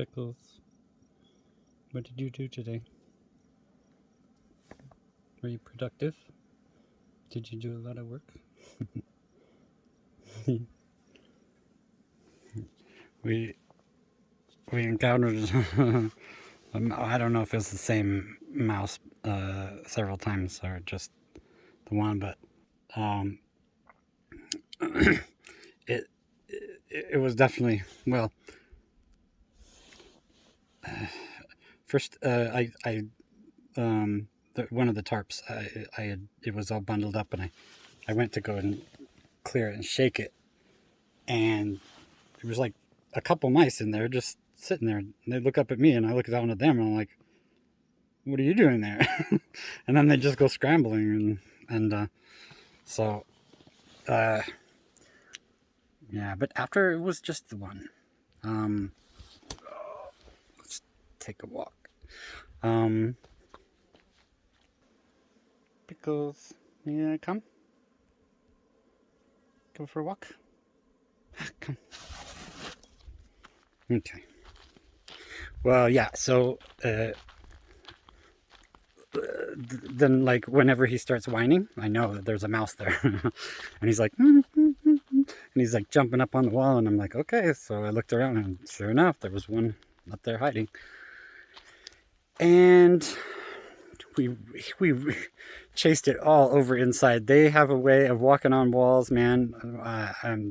Pickles, what did you do today? Were you productive? Did you do a lot of work? we encountered I don't know if it's the same mouse several times or just the one, but it was definitely, well, first one of the tarps, it was all bundled up, and I went to go and clear it and shake it, and there was like a couple mice in there just sitting there, and they look up at me and I look down at them and I'm like, what are you doing there? And then they just go scrambling, and so yeah, but after it was just the one. Let's take a walk. Pickles, yeah, come for a walk. Come. Okay. Well, yeah, so then, like, whenever he starts whining, I know that there's a mouse there. And he's like, and he's like jumping up on the wall, and I'm like, okay. So I looked around, and sure enough, there was one up there hiding. And we chased it all over inside. They have a way of walking on walls, man.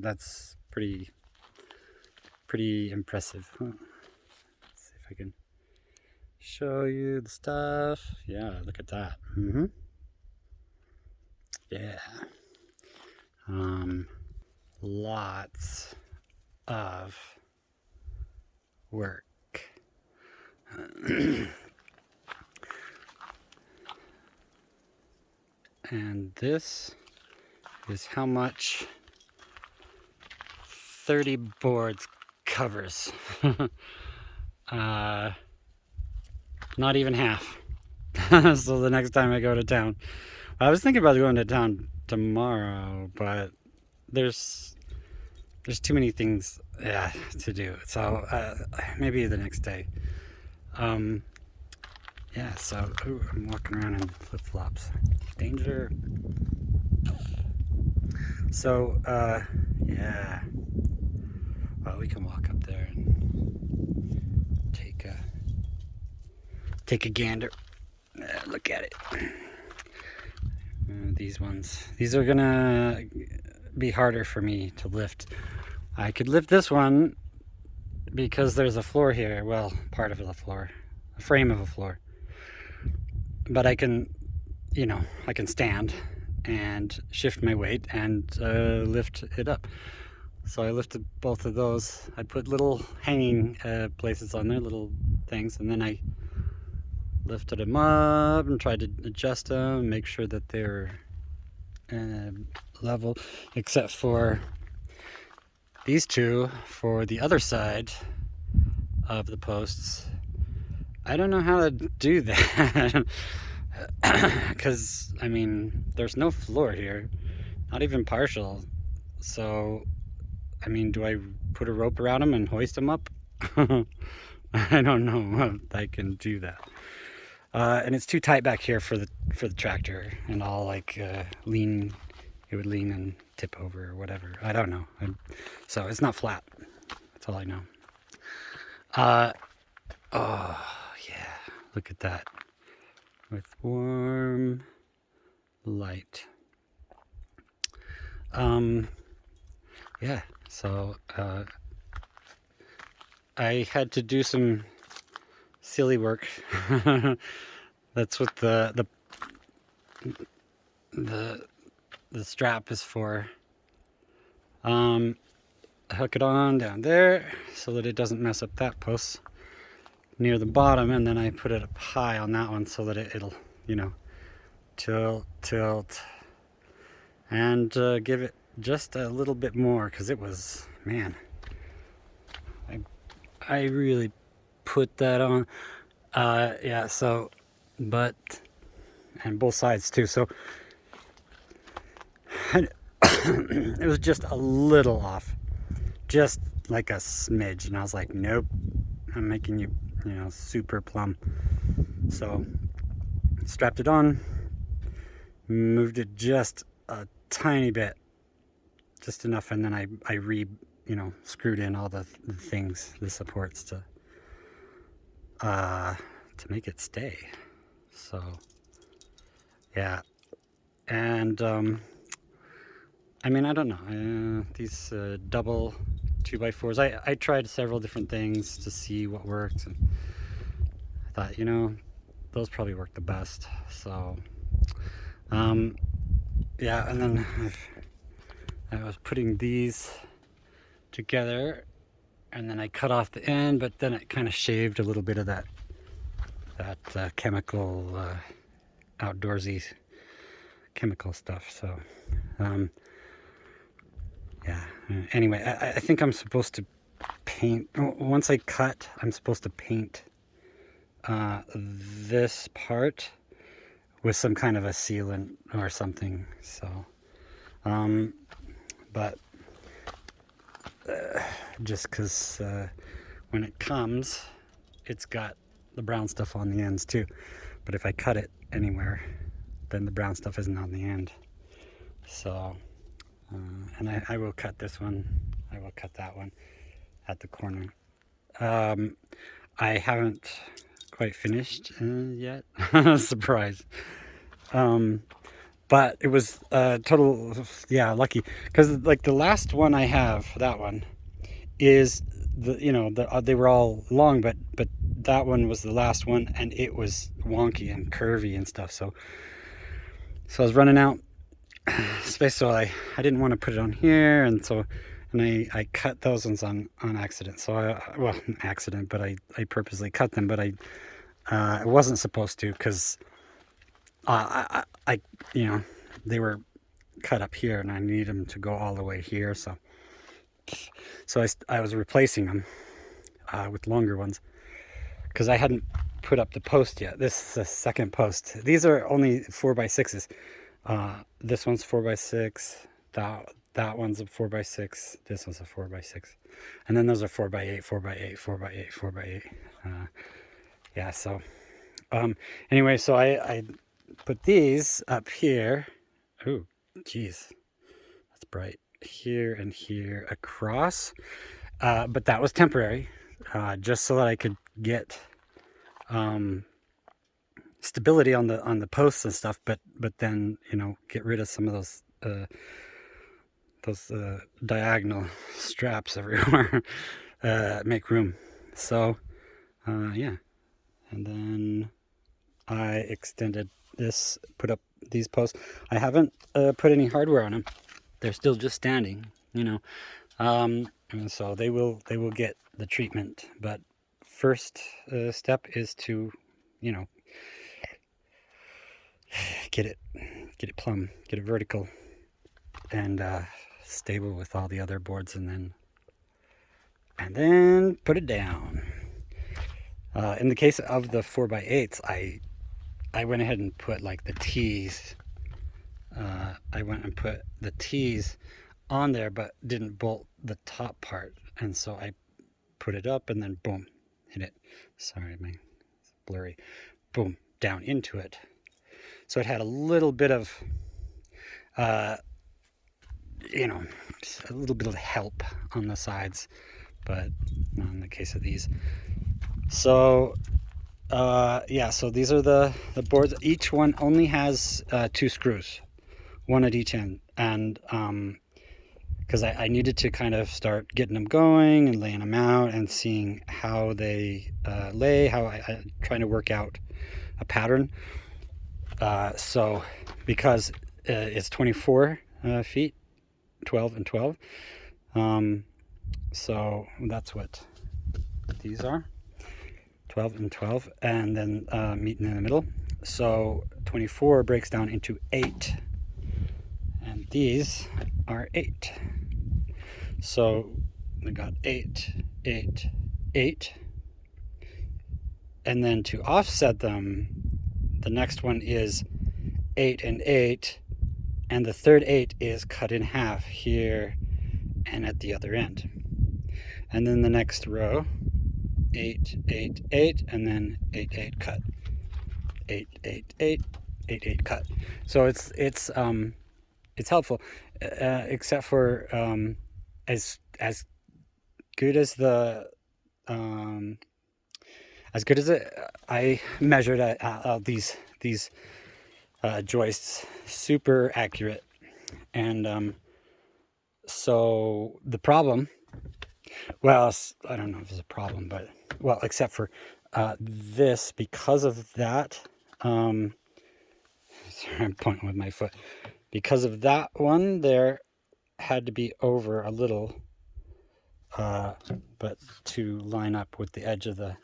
That's pretty impressive. Huh? Let's see if I can show you the stuff. Yeah, look at that. Yeah. Lots of work. And this is how much 30 boards covers. Not even half. So the next time I go to town, I was thinking about going to town tomorrow, but there's too many things to do. So maybe the next day. Yeah, so I'm walking around in flip-flops. Danger. So yeah. Well, we can walk up there and take a gander. Look at it. These ones. These are gonna be harder for me to lift. I could lift this one because there's a floor here. Well, part of the floor, a frame of a floor. But I can stand and shift my weight and lift it up. So I lifted both of those. I put little hanging places on there, little things, and then I lifted them up and tried to adjust them, make sure that they're level, except for these two for the other side of the posts. I don't know how to do that. Because, I mean, there's no floor here, not even partial. So, I mean, do I put a rope around them and hoist them up? I don't know if I can do that. And it's too tight back here for the tractor, and I'll like lean. It would lean and tip over or whatever. I don't know. So it's not flat. That's all I know. Oh yeah, look at that. With warm light. Yeah, so I had to do some silly work. That's what the strap is for. Hook it on down there so that it doesn't mess up that post near the bottom, and then I put it up high on that one so that it'll, tilt, and give it just a little bit more, because it was, man, I really put that on. Yeah, so, but, and both sides too, so it was just a little off, just like a smidge, and I was like, nope, I'm making you, super plumb. So strapped it on, moved it just a tiny bit, just enough, and then I screwed in all the things, the supports to make it stay. So yeah, and I mean, I don't know, these double 2x4s, I tried several different things to see what worked, and I thought, those probably work the best. So yeah, and then I was putting these together, and then I cut off the end, but then it kind of shaved a little bit of that chemical, outdoorsy chemical stuff. So yeah, anyway, I think I'm supposed to paint, once I cut, I'm supposed to paint this part with some kind of a sealant or something. So but just because when it comes, it's got the brown stuff on the ends too, but if I cut it anywhere, then the brown stuff isn't on the end. So and I will cut this one, I will cut that one at the corner. I haven't quite finished yet. Surprise. But it was total, yeah, lucky, because like the last one I have, that one is they were all long, but that one was the last one, and it was wonky and curvy and stuff. So I was running out space, so I didn't want to put it on here, and I cut those ones on accident. So well, accident, but I purposely cut them, but I wasn't supposed to, because I they were cut up here, and I need them to go all the way here. So I was replacing them with longer ones, because I hadn't put up the post yet. This is the second post. These are only 4x6s. This one's 4x6. That one's a 4x6. This one's a 4x6. And then those are 4x8, 4x8, 4x8, 4x8. Yeah, so anyway, so I put these up here. Oh, geez, that's bright. Here and here across, but that was temporary, just so that I could get stability on the posts and stuff, but then get rid of some of those diagonal straps everywhere. Make room. So yeah, and then I extended this, put up these posts. I haven't put any hardware on them. They're still just standing, and so they will get the treatment. But first step is to get it plumb, get it vertical and stable with all the other boards, and then put it down. In the case of the 4x8s, I went ahead and put like the T's. I went and put the T's on there, but didn't bolt the top part, and so I put it up and then boom, hit it. Sorry, it's blurry. Boom, down into it. So it had a little bit of a little bit of help on the sides, but not in the case of these. So yeah, so these are the boards. Each one only has 2 screws, one at each end, and because I needed to kind of start getting them going and laying them out and seeing how they lay, how I trying to work out a pattern. So because it's 24 feet, 12 and 12, so that's what these are, 12 and 12, and then meeting in the middle. So 24 breaks down into 8, and these are 8. So we got 8, 8, 8, and then to offset them, the next one is 8 and 8, and the third 8 is cut in half here and at the other end. And then the next row 8, 8, 8, and then 8, 8 cut. 8, 8, 8, 8, 8 cut. So it's helpful, except for as good as the as good as it. I measured these joists, super accurate, and so the problem. Well, I don't know if it's a problem, but well, except for this, because of that. Sorry, I'm pointing with my foot. Because of that one, there had to be over a little, but to line up with the edge of the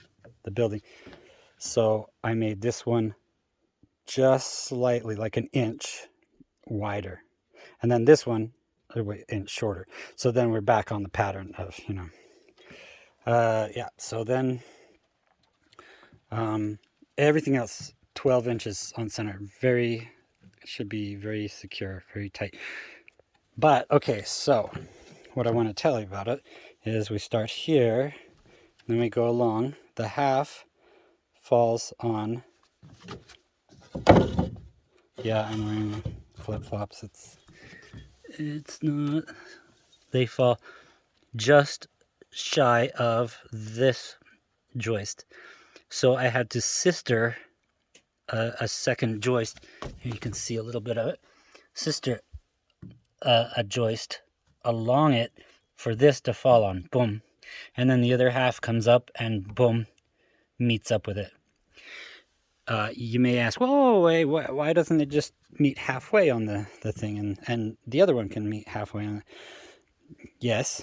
building. So I made this one just slightly, like an inch wider, and then this one an inch shorter. So then we're back on the pattern of, yeah. So then everything else 12 inches on center, should be very secure, very tight. But okay, so what I want to tell you about it is we start here, then we go along. The half falls on, yeah, I'm wearing flip-flops. It's not, they fall just shy of this joist. So I had to sister a second joist. Here you can see a little bit of it. Sister a joist along it for this to fall on. Boom. And then the other half comes up and boom, meets up with it. You may ask, whoa, wait, why doesn't it just meet halfway on the thing, and the other one can meet halfway on it? Yes.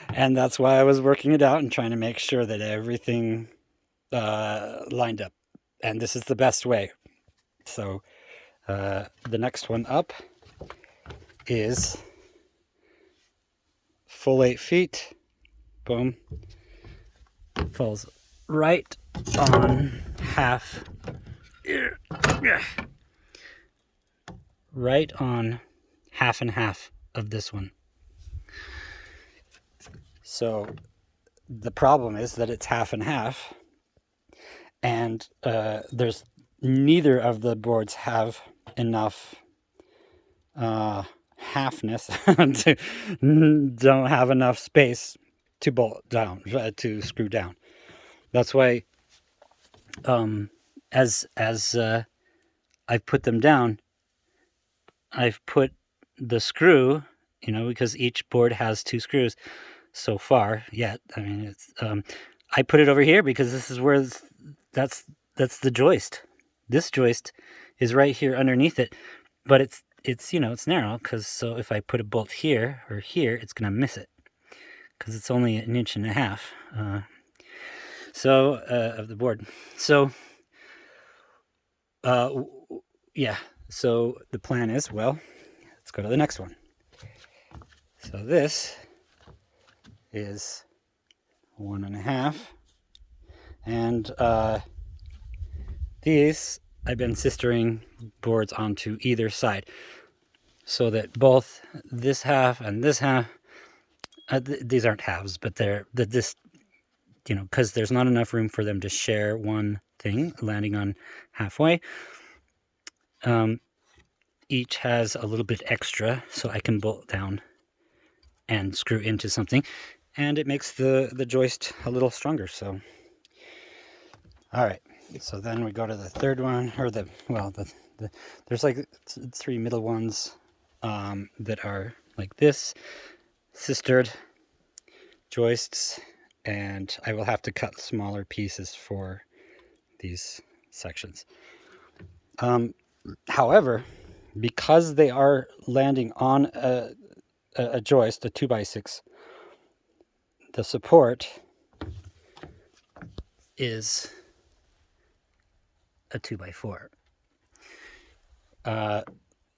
And that's why I was working it out and trying to make sure that everything lined up. And this is the best way. So the next one up is full 8 feet. Boom. Falls right on half. Right on half and half of this one. So the problem is that it's half and half, and there's neither of the boards have enough halfness to don't have enough space to bolt down, to screw down. That's why as I've put them down, I've put the screw, because each board has 2 screws so far yet. I mean, it's I put it over here because this is where that's the joist. This joist is right here underneath it, but it's it's narrow, because so if I put a bolt here or here, it's gonna miss it because it's only 1.5 inches of the board. So yeah, so the plan is, well, let's go to the next one. So this is 1.5, and these I've been sistering boards onto either side, so that both this half and this half, these aren't halves, but they're this, because there's not enough room for them to share one thing, landing on halfway. Each has a little bit extra, so I can bolt down and screw into something, and it makes the joist a little stronger. So all right, so then we go to the third one, or there's like 3 middle ones that are like this, sistered joists, and I will have to cut smaller pieces for these sections. However, because they are landing on a joist, a 2x6, the support is a 2x4.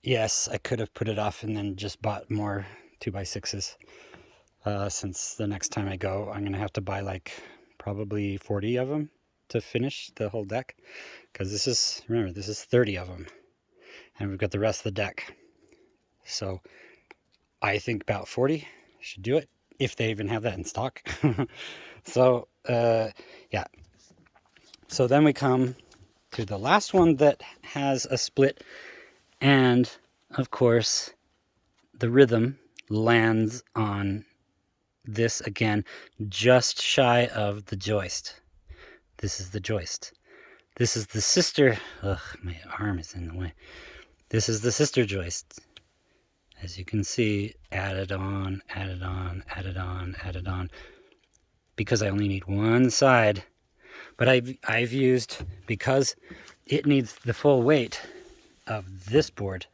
Yes, I could have put it off and then just bought more 2x6s. Since the next time I go, I'm gonna have to buy like probably 40 of them to finish the whole deck, because this is 30 of them, and we've got the rest of the deck. So I think about 40 should do it. if they even have that in stock. So, yeah. So then we come to the last one that has a split, and of course, the rhythm lands on this again, just shy of the joist. This is the joist. This is the sister. Ugh, my arm is in the way. This is the sister joist. As you can see, added on, added on, added on, added on. Because I only need one side. But I've used, because it needs the full weight of this board,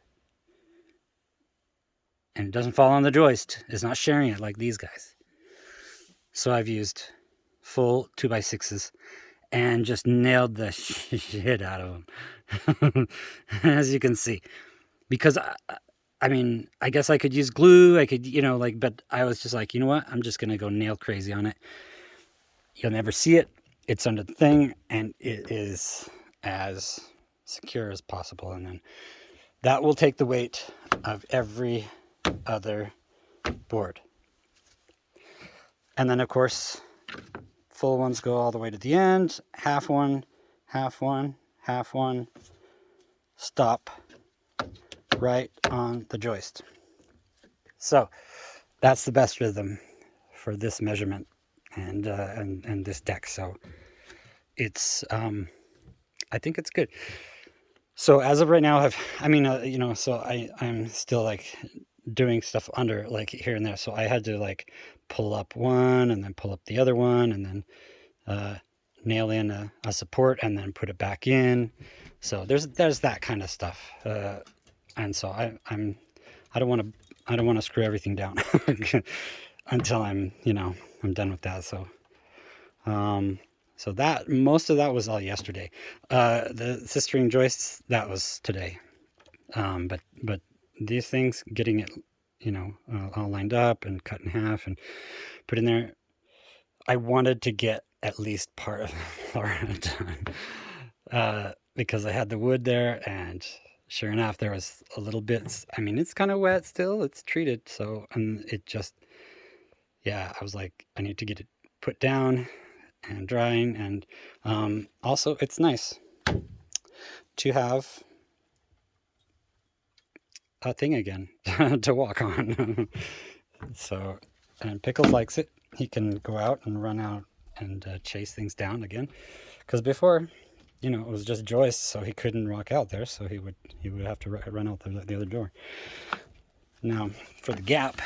and it doesn't fall on the joist. It's not sharing it like these guys. So I've used full 2x6s and just nailed the shit out of them. As you can see. Because, I mean, I guess I could use glue. I could, but I was just like, you know what? I'm just going to go nail crazy on it. You'll never see it. It's under the thing, and it is as secure as possible. And then that will take the weight of every other board. And then, of course, full ones go all the way to the end. Half one, half one, half one. Stop right on the joist. So that's the best rhythm for this measurement and this deck. So it's I think it's good. So as of right now, so I'm still like doing stuff under, like, here and there. So I had to like pull up one and then pull up the other one and then nail in a support and then put it back in. So there's that kind of stuff. And so I don't want to screw everything down until I'm done with that. So so that, most of that was all yesterday. The sistering joists, that was today. But these things, getting it, all lined up and cut in half and put in there, I wanted to get at least part of the floor done. Because I had the wood there, and sure enough, there was a little bit. I mean, it's kind of wet still. It's treated, so it just, yeah. I was like, I need to get it put down and drying, and also it's nice to have a thing again to walk on. So, and Pickles likes it. He can go out and run out and chase things down again, because before, it was just joists, so he couldn't walk out there, so he would have to run out the other door. Now, for the gap,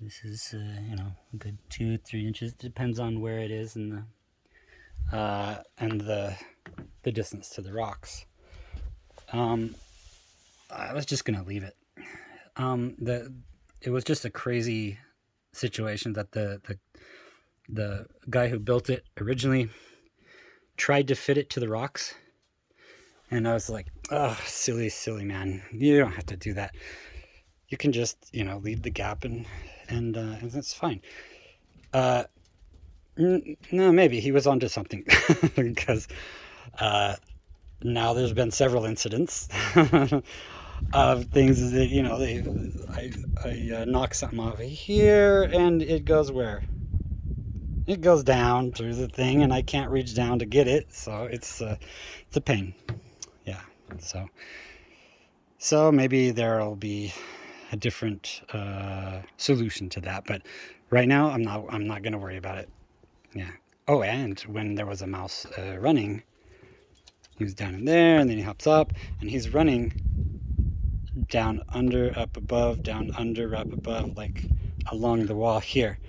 this is a good 2-3 inches. Depends on where it is and the distance to the rocks. I was just gonna leave it. It was just a crazy situation that the guy who built it originally tried to fit it to the rocks, and I was like, oh, silly man, you don't have to do that. You can just leave the gap and that's fine. No, maybe he was onto something. Because now there's been several incidents of things that I knock something off here and it goes where? It goes down through the thing, and I can't reach down to get it, so it's a pain. Yeah, so maybe there'll be a different solution to that, but right now I'm not going to worry about it. Yeah. Oh, and when there was a mouse running, he was down in there, and then he hops up, and he's running down, under, up, above, down, under, up, above, like along the wall here.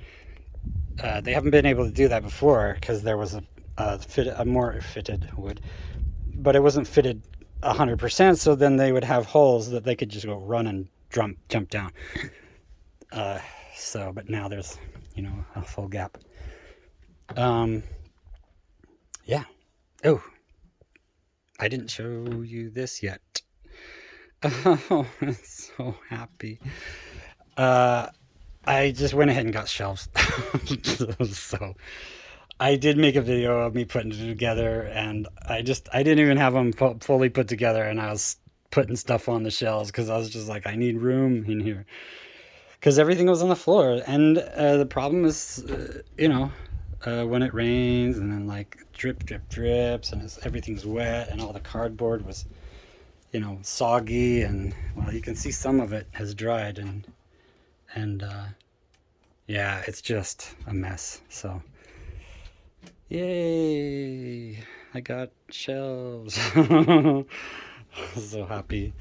They haven't been able to do that before because there was a more fitted wood, but it wasn't fitted 100%. So then they would have holes that they could just go run and jump down. But now there's a full gap. Yeah. Oh, I didn't show you this yet. Oh, I'm so happy. I just went ahead and got shelves. So I did make a video of me putting it together, and I didn't even have them fully put together, and I was putting stuff on the shelves because I was just like, I need room in here. because everything was on the floor. And the problem is, when it rains and then like drips and everything's wet and all the cardboard was, soggy, and well, you can see some of it has dried, and yeah, it's just a mess. So yay, I got shelves. So happy.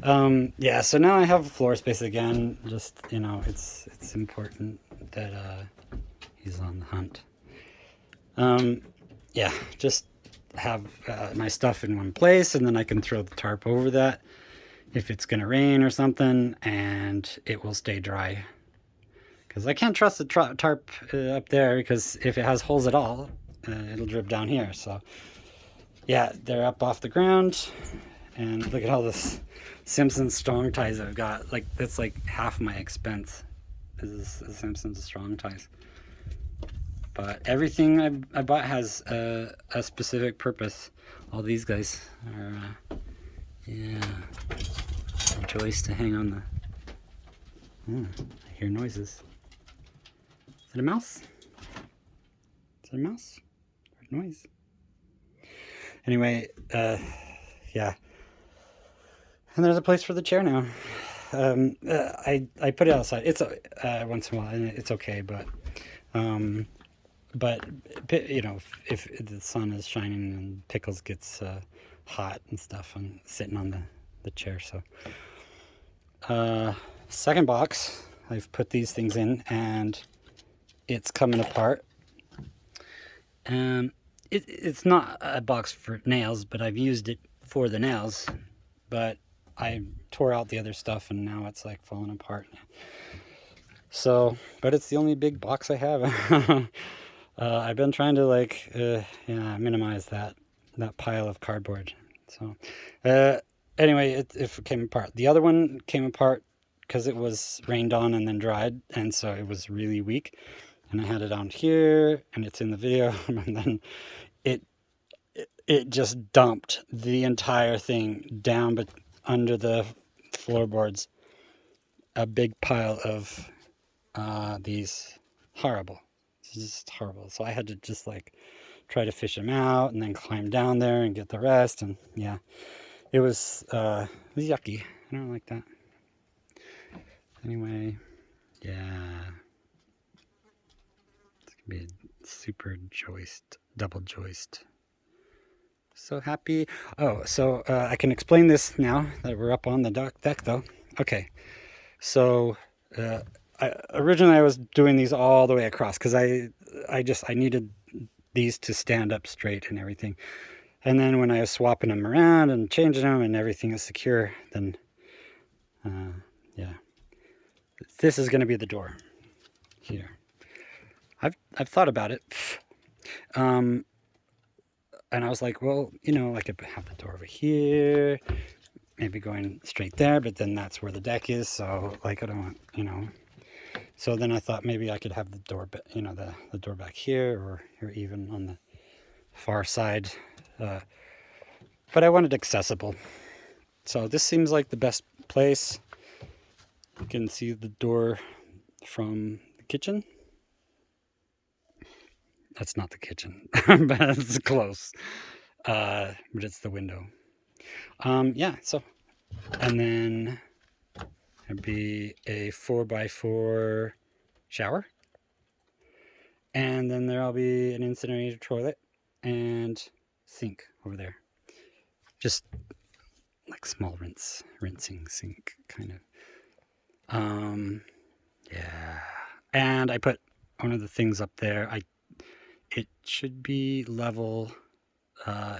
Yeah, so now I have floor space again. Just, it's important that he's on the hunt. Yeah, just have my stuff in one place, and then I can throw the tarp over that if it's gonna rain or something, and it will stay dry. Because I can't trust the tarp up there, because if it has holes at all, it'll drip down here. So yeah, they're up off the ground, and look at all this Simpsons strong ties I've got. Like, that's like half my expense is Simpsons strong ties. But everything I bought has a specific purpose. All these guys are, yeah, a joist to hang on the. I hear noises. Is it a mouse? Is it a mouse? Or noise? Anyway, yeah. And there's a place for the chair now. I put it outside. It's once in a while, and it's okay, but if the sun is shining and Pickles gets hot and stuff, I'm sitting on the chair. So second box, I've put these things in, and it's coming apart. It's not a box for nails, but I've used it for the nails. But I tore out the other stuff, and now it's like falling apart. So, but it's the only big box I have. I've been trying to minimize that pile of cardboard. So anyway, it came apart. The other one came apart because it was rained on and then dried, and so it was really weak. And I had it on here, and it's in the video, and then it just dumped the entire thing down, but under the floorboards, a big pile of these. Horrible. It's just horrible. So I had to just try to fish them out and then climb down there and get the rest. And yeah, it was yucky. I don't like that. Anyway, yeah. It's going to be a super joist, double joist. So happy. Oh, so I can explain this now that we're up on the deck though. Okay. So originally I was doing these all the way across because I needed these to stand up straight and everything. And then when I was swapping them around and changing them and everything is secure, then yeah, this is going to be the door here. I've thought about it, and I was like, well, I could have the door over here, maybe going straight there, but then that's where the deck is, so I don't want, So then I thought maybe I could have the door, the door back here, or even on the far side. But I wanted accessible. So this seems like the best place. You can see the door from the kitchen. That's not the kitchen, but it's close. But it's the window. Yeah, so, and then there'd be a 4x4 shower. And then there'll be an incinerator toilet and sink over there. Just like small rinsing sink kind of. Yeah. And I put one of the things up there. It should be level.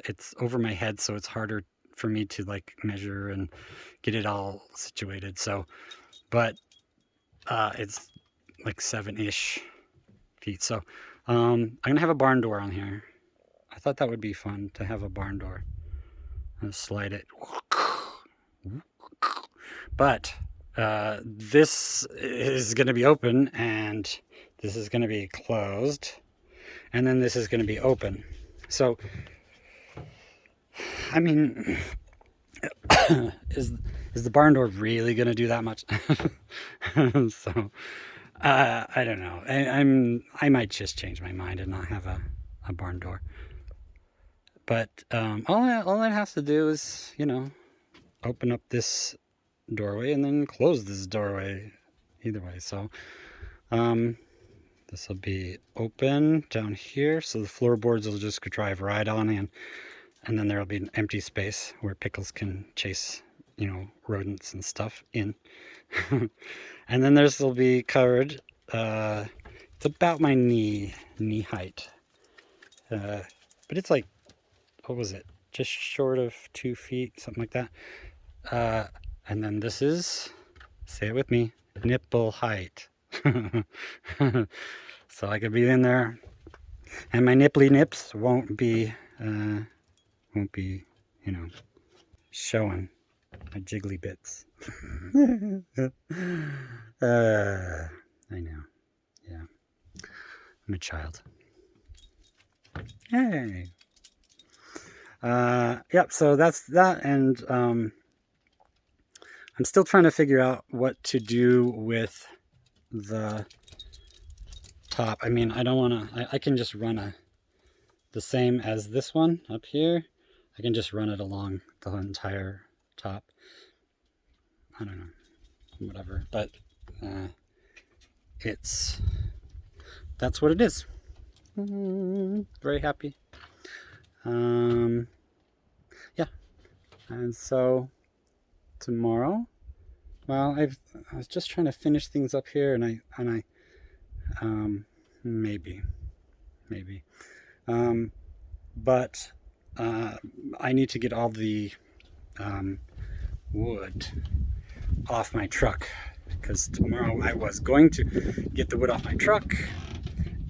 It's over my head, so it's harder for me to measure and get it all situated. So, but it's 7-ish feet. So I'm gonna have a barn door on here. I thought that would be fun to have a barn door and slide it. But this is going to be open, and this is going to be closed, and then this is going to be open. So, I mean, Is the barn door really going to do that much? So, I don't know. I might just change my mind and not have a barn door. But all it has to do is, open up this doorway and then close this doorway either way. So this will be open down here, so the floorboards will just drive right on in, and then there will be an empty space where Pickles can chase, rodents and stuff in. And then this will be covered. It's about my knee height, but it's like, what was it? Just short of 2 feet, something like that. And then this is, say it with me, nipple height. So I could be in there, and my nipply nips won't be, showing my jiggly bits. I know. Yeah. I'm a child. Hey. Yep, so that's that, and I'm still trying to figure out what to do with the top. I mean, I don't want to, I can just run the same as this one up here. I can just run it along the entire top. I don't know, whatever, but that's what it is. Very happy. Yeah, and so tomorrow, well, I was just trying to finish things up here, and I maybe, but I need to get all the wood off my truck, because tomorrow I was going to get the wood off my truck,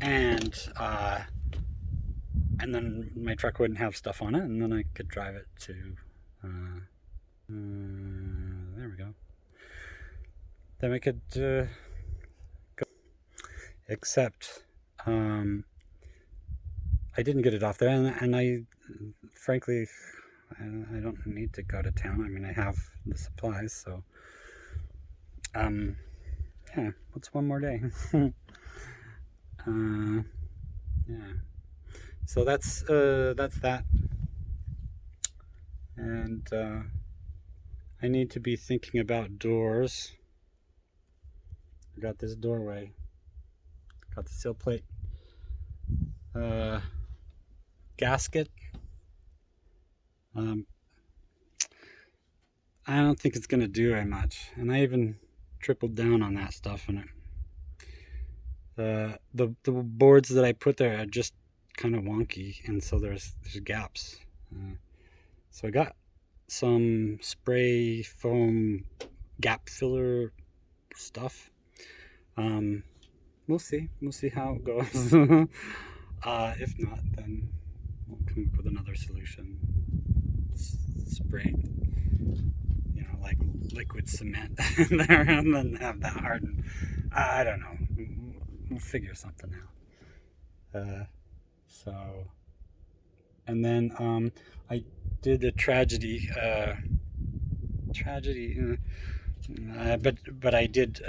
and then my truck wouldn't have stuff on it, and then I could drive it to there we go. Then we could go, except I didn't get it off there, and I frankly I don't need to go to town. I mean, I have the supplies, so yeah, what's one more day? Yeah, so that's that, and I need to be thinking about doors. I got this doorway, got the sill plate, gasket. I don't think it's gonna do very much, and I even tripled down on that stuff, and the boards that I put there are just kind of wonky, and so there's gaps. So I got some spray foam gap filler stuff. We'll see how it goes. If not, then we'll come up with another solution. Spray, like liquid cement in there, and then have that harden. I don't know. We'll figure something out. So, and then I did a tragedy. But I did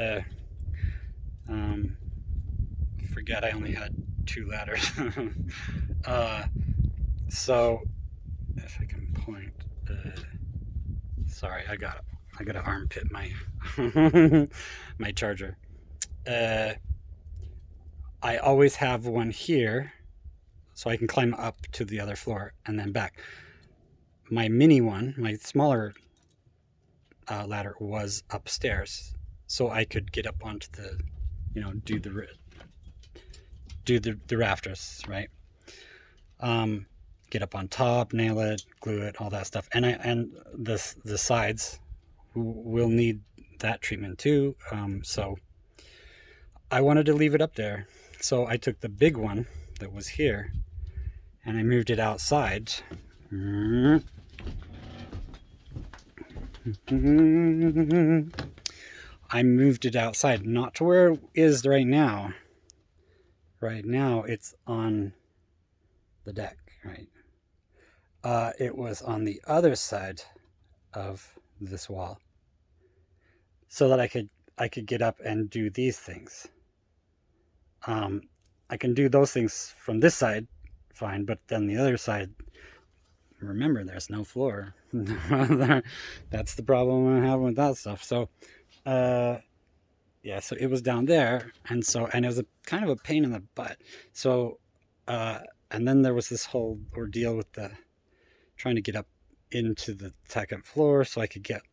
forget I only had 2 ladders. So if I can point, sorry, I gotta armpit my my charger. I always have one here, so I can climb up to the other floor and then back. My mini one, my smaller ladder, was upstairs, so I could get up onto the, do the rafters, right? Get up on top, nail it, glue it, all that stuff, and the sides will need that treatment too. So I wanted to leave it up there, so I took the big one that was here and I moved it outside. I moved it outside, not to where it is right now. Right now it's on the deck, right? It was on the other side of this wall, so that I could get up and do these things. I can do those things from this side fine, but then the other side, remember, there's no floor. That's the problem I'm having with that stuff. So, yeah, so it was down there, and it was a kind of a pain in the butt. So, uh, and then there was this whole ordeal with the trying to get up into the second floor so I could get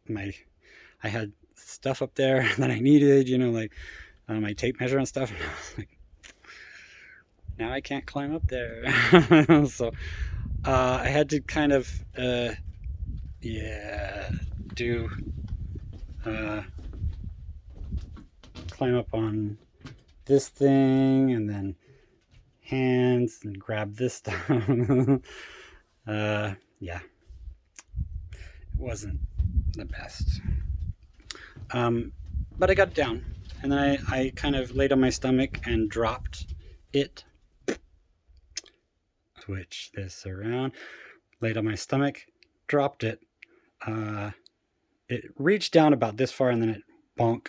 I had stuff up there that I needed, like my tape measure and stuff. And I was like, now I can't climb up there. So I had to kind of, do, climb up on this thing and then hands and grab this stuff. Yeah, it wasn't the best. But I got it down, and then I kind of laid on my stomach and dropped it. Switch this around. Laid on my stomach, dropped it. It reached down about this far, and then it bonk,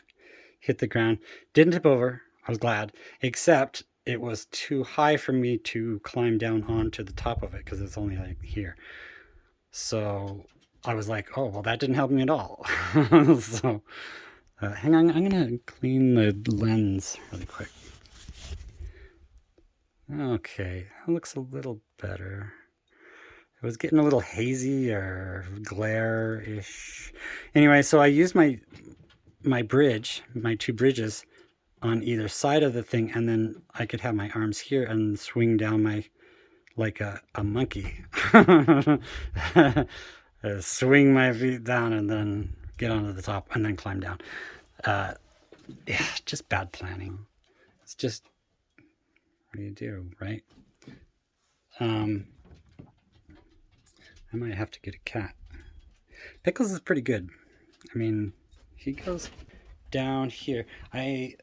hit the ground. Didn't tip over. I was glad, except it was too high for me to climb down onto the top of it because it's only like here. So I was like, oh, well, that didn't help me at all. So hang on, I'm going to clean the lens really quick. Okay, that looks a little better. It was getting a little hazy or glare-ish. Anyway, so I used my bridge, my two bridges on either side of the thing, and then I could have my arms here and swing down like a monkey. Swing my feet down and then get onto the top and then climb down. Yeah, just bad planning. It's just, what do you do, right? I might have to get a cat. Pickles is pretty good. I mean, he goes down here. I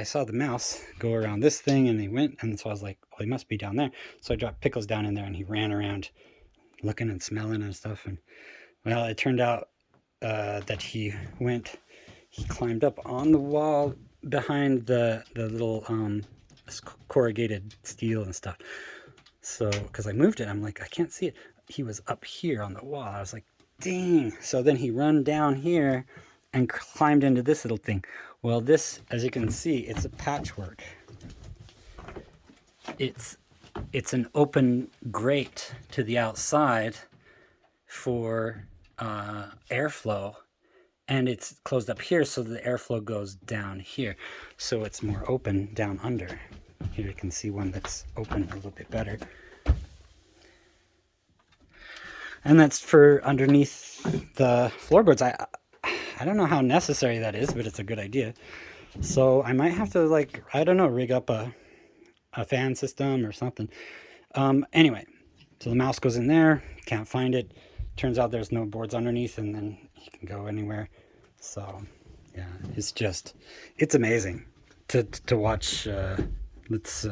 saw the mouse go around this thing, and he went, and so I was like, well, he must be down there. So I dropped Pickles down in there, and he ran around looking and smelling and stuff. And well, it turned out that he climbed up on the wall behind the little corrugated steel and stuff. So, because I moved it, I'm like, I can't see it. He was up here on the wall. I was like, dang. So then he run down here and climbed into this little thing. Well, this, as you can see, it's a patchwork. It's an open grate to the outside for airflow, and it's closed up here so the airflow goes down here, so it's more open down under. Here you can see one that's open a little bit better, and that's for underneath the floorboards. I don't know how necessary that is, but it's a good idea. So I might have to, like, I don't know, rig up a fan system or something. Anyway, so the mouse goes in there, can't find it. Turns out there's no boards underneath, and then he can go anywhere. So yeah, it's amazing to watch. Let's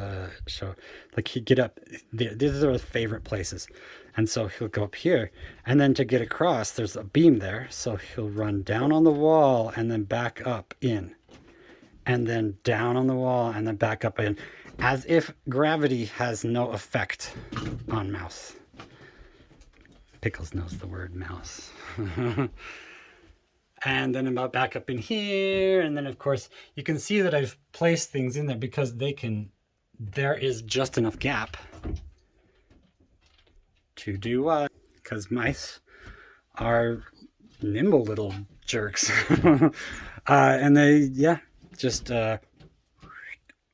show, like, he'd get up. These are his favorite places. And so he'll go up here, and then to get across, there's a beam there. So he'll run down on the wall and then back up in, and then down on the wall and then back up in, as if gravity has no effect on mouse. Pickles knows the word mouse. And then about back up in here, and then of course you can see that I've placed things in there because there is just enough gap to do what? Because mice are nimble little jerks. And they, just, and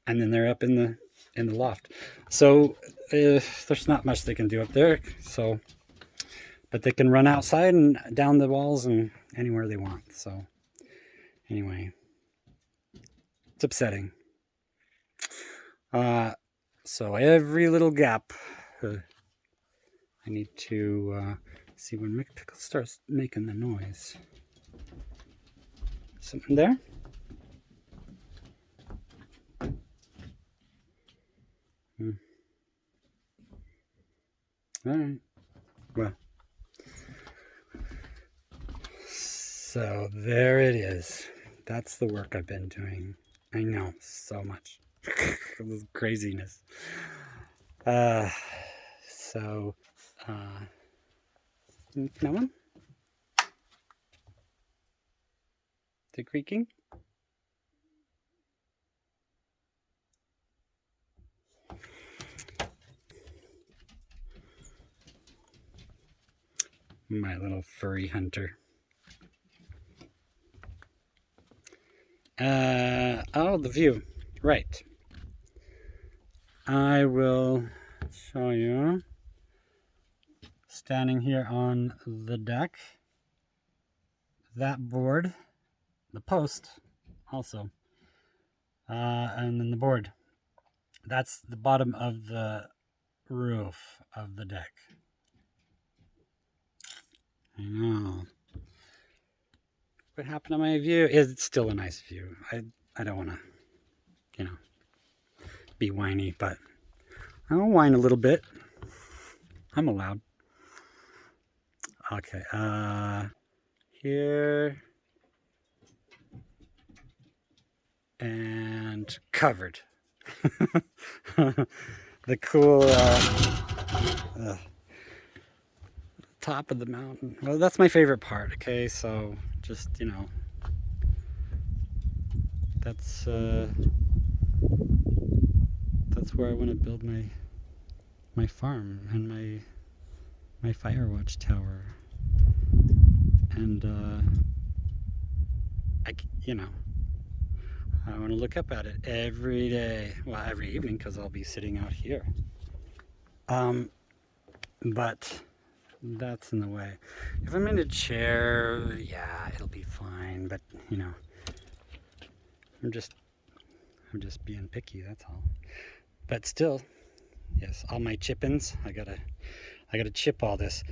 then they're up in the loft. So there's not much they can do up there. So, but they can run outside and down the walls and anywhere they want. So anyway, it's upsetting. So every little gap, I need to see when McPickle starts making the noise. Something there? All right. Well, So there it is. That's the work I've been doing. I know, so much. This craziness. Uh, so, uh, no one? The creaking? My little furry hunter. Oh, the view. Right. I will show you standing here on the deck. That board, the post also, and then the board. That's the bottom of the roof of the deck. I know. What happened to my view? It's still a nice view. I don't want to, be whiny, but I'll whine a little bit. I'm allowed. Okay, here. And covered. The cool top of the mountain. Well, that's my favorite part. Okay, so just that's where I want to build my farm and my fire watch tower. And I want to look up at it every day. Well, every evening, because I'll be sitting out here. But that's in the way. If I'm in a chair, yeah, it'll be fine. But I'm just being picky. That's all. But still, yes, all my chip-ins. I gotta chip all this.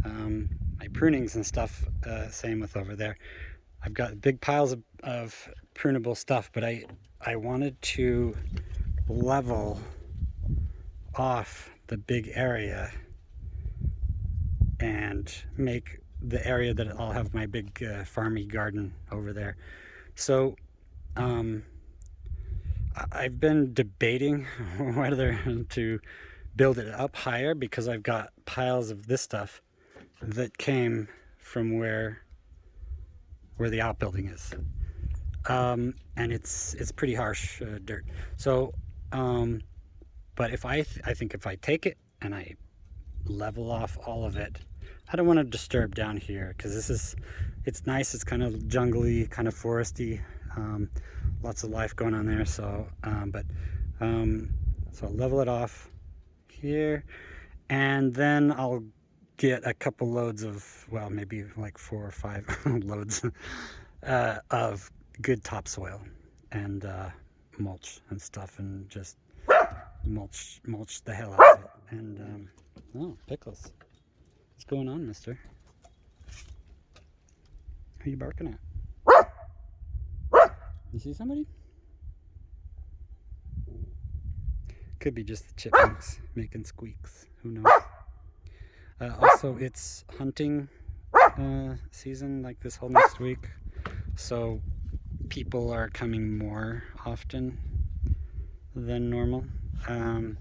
My prunings and stuff. Same with over there. I've got big piles of prunable stuff, but I wanted to level off the big area and make the area that I'll have my big farmy garden over there. So I've been debating whether to build it up higher, because I've got piles of this stuff that came from where the outbuilding is, and it's pretty harsh dirt. So, but if I think if I take it and I level off all of it, I don't want to disturb down here, because it's nice. It's kind of jungly, kind of foresty, lots of life going on there. So, so I'll level it off here, and then I'll get a couple loads of, well, maybe like 4 or 5 loads of good topsoil and mulch and stuff, and just mulch the hell out of it. And oh, Pickles, what's going on, mister? Who are you barking at? You see somebody? Could be just the chipmunks making squeaks. Who knows? Also, it's hunting season, like this whole next week. So people are coming more often than normal. Yeah.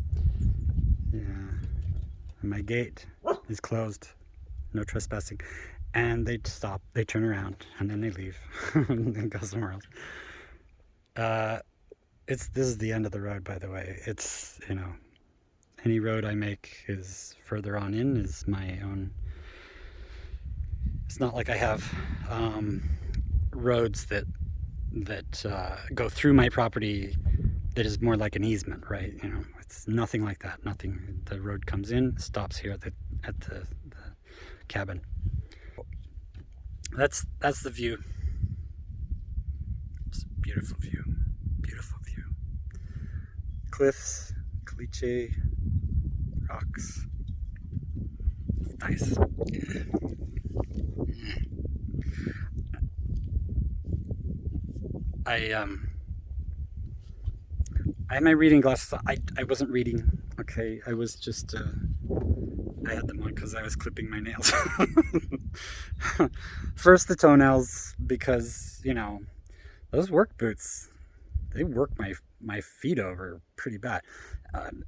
And my gate is closed. No trespassing. And they stop. They turn around and then they leave and go somewhere else. This is the end of the road, by the way. It's, any road I make is further on in is my own. It's not like I have roads that go through my property that is more like an easement, right? It's nothing like that. Nothing. The road comes in, stops here at the cabin. That's the view. It's a beautiful view. Beautiful view. Cliffs, caliche, rocks. It's nice. I had my reading glasses. I wasn't reading. Okay, I was just I had them on because I was clipping my nails. First the toenails because, you know, those work boots, they work my feet over pretty bad.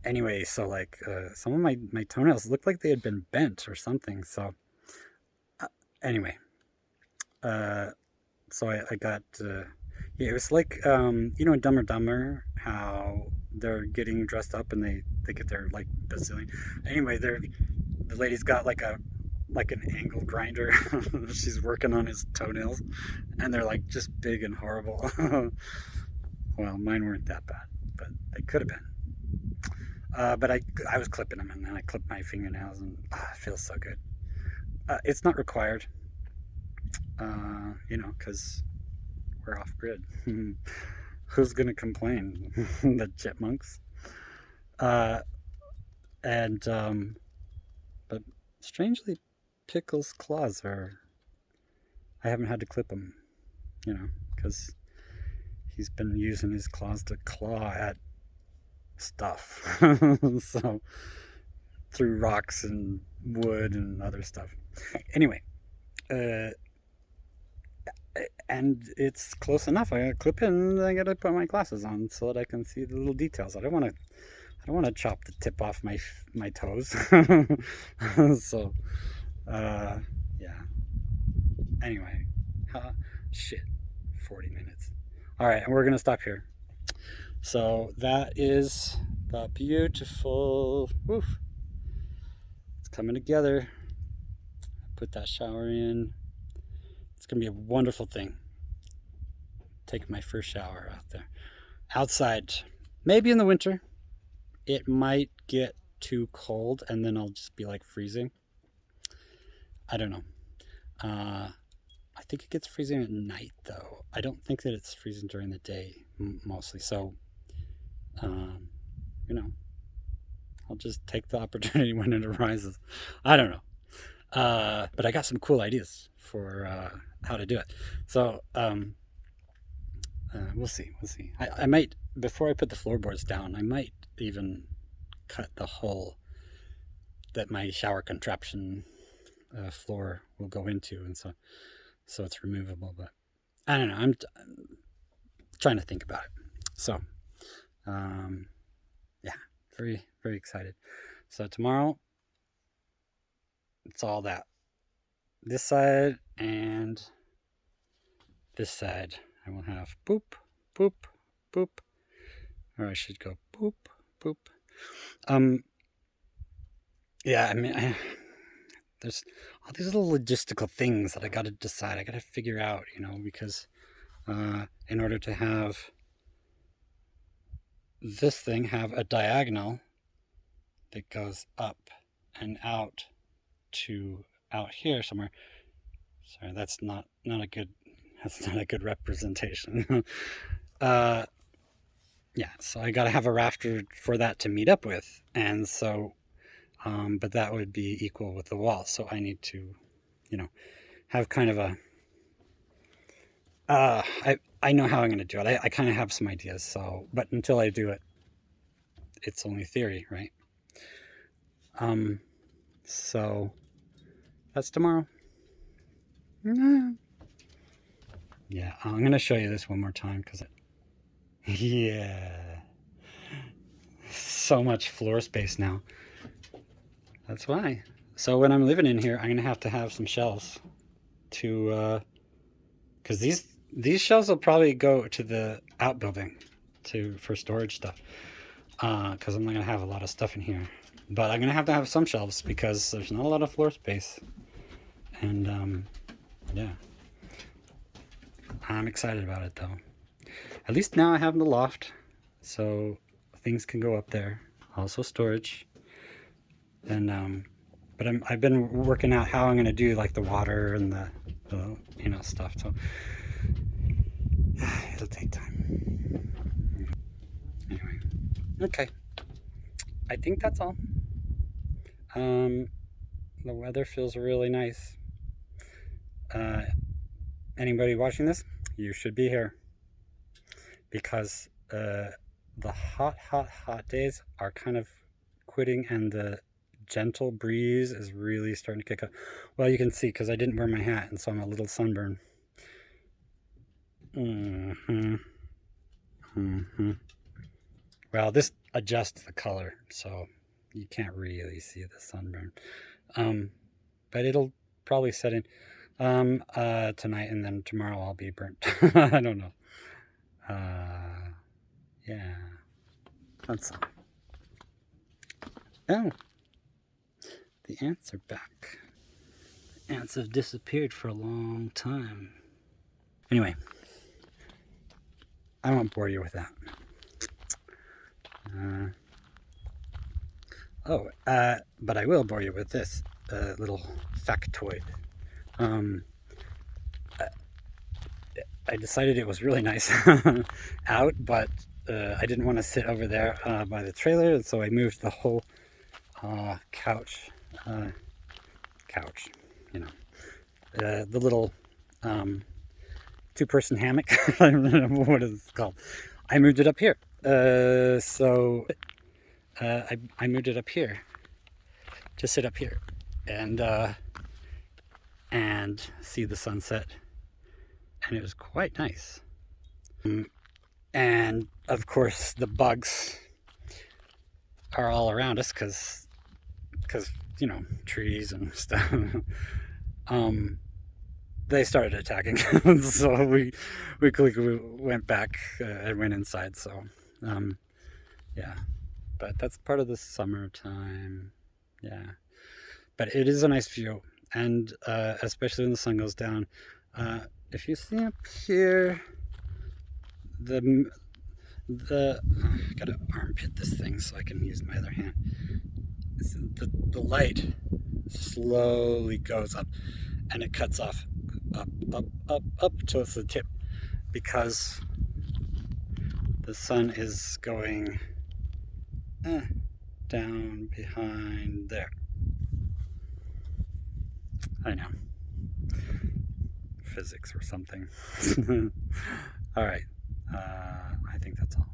Anyway, so like some of my toenails looked like they had been bent or something. So anyway, uh, so I got yeah, it was like you know in Dumb and Dumber how they're getting dressed up and they get their like bazillion. Anyway, the lady's got like an angle grinder. She's working on his toenails, and they're like just big and horrible. Well, mine weren't that bad, but they could have been. But I was clipping them, and then I clipped my fingernails, and it feels so good. It's not required, you know, because we're off grid. Who's gonna complain? The chipmunks. Uh, and but strangely, Pickle's claws are. I haven't had to clip them, you know, because he's been using his claws to claw at stuff. So through rocks and wood and other stuff. Anyway, uh, and it's close enough. I gotta clip in and I gotta put my glasses on so that I can see the little details. I don't want to chop the tip off my toes. So, yeah. Anyway, shit, 40 minutes. All right, and we're gonna stop here. So that is the beautiful. Woof. It's coming together. Put that shower in. It's gonna be a wonderful thing. Take my first shower out there, outside. Maybe in the winter, it might get too cold, and then I'll just be like freezing. I don't know. I think it gets freezing at night, though. I don't think that it's freezing during the day, mostly. So, um, you know, I'll just take the opportunity when it arises. I don't know. But I got some cool ideas for how to do it. So, we'll see. We'll see. I might, before I put the floorboards down, I might even cut the hole that my shower contraption floor will go into, and so it's removable. But I don't know. I'm trying to think about it. So, yeah, very very excited. So tomorrow, it's all that. This side and this side, I will have boop, boop, boop, or I should go boop, boop. Yeah, I mean, there's all these little logistical things that I got to decide. I got to figure out, you know, because in order to have this thing have a diagonal that goes up and out to out here somewhere. Sorry, that's not a good representation. Yeah, so I got to have a rafter for that to meet up with, and so, but that would be equal with the wall. So I need to, you know, have kind of a. I know how I'm going to do it. I kind of have some ideas. So, but until I do it, it's only theory, right? So that's tomorrow. Yeah, I'm going to show you this one more time because yeah, so much floor space now. That's why. So when I'm living in here, I'm going to have some shelves to, because these shelves will probably go to the outbuilding for storage stuff. Because I'm not going to have a lot of stuff in here. But I'm going to have some shelves because there's not a lot of floor space. And, yeah. I'm excited about it, though. At least now I have the loft, so things can go up there. Also storage. And, but I've been working out how I'm going to do, like, the water and the you know, stuff. So, it'll take time. Anyway. Okay. I think that's all. The weather feels really nice. Anybody watching this, you should be here because the hot days are kind of quitting, and the gentle breeze is really starting to kick up. Well, you can see because I didn't wear my hat, and so I'm a little sunburned. Well, this adjusts the color, so you can't really see the sunburn. But it'll probably set in tonight, and then tomorrow I'll be burnt. I don't know. Yeah, that's all. Oh, the ants are back. The ants have disappeared for a long time. Anyway, I won't bore you with that. But I will bore you with this little factoid. I decided it was really nice out, but I didn't want to sit over there by the trailer, and so I moved the whole couch, you know, the little two-person hammock. I don't know what it's called. I moved it up here. So I moved it up here to sit up here and see the sunset, and it was quite nice. And of course the bugs are all around us because you know, trees and stuff. They started attacking, so we quickly went back and went inside. So yeah, but that's part of the summertime. Yeah, but it is a nice view, and especially when the sun goes down. If you see up here, I gotta armpit this thing so I can use my other hand. The light slowly goes up, and it cuts off up towards the tip, because the sun is going down behind there. I know, physics or something. All right, I think that's all.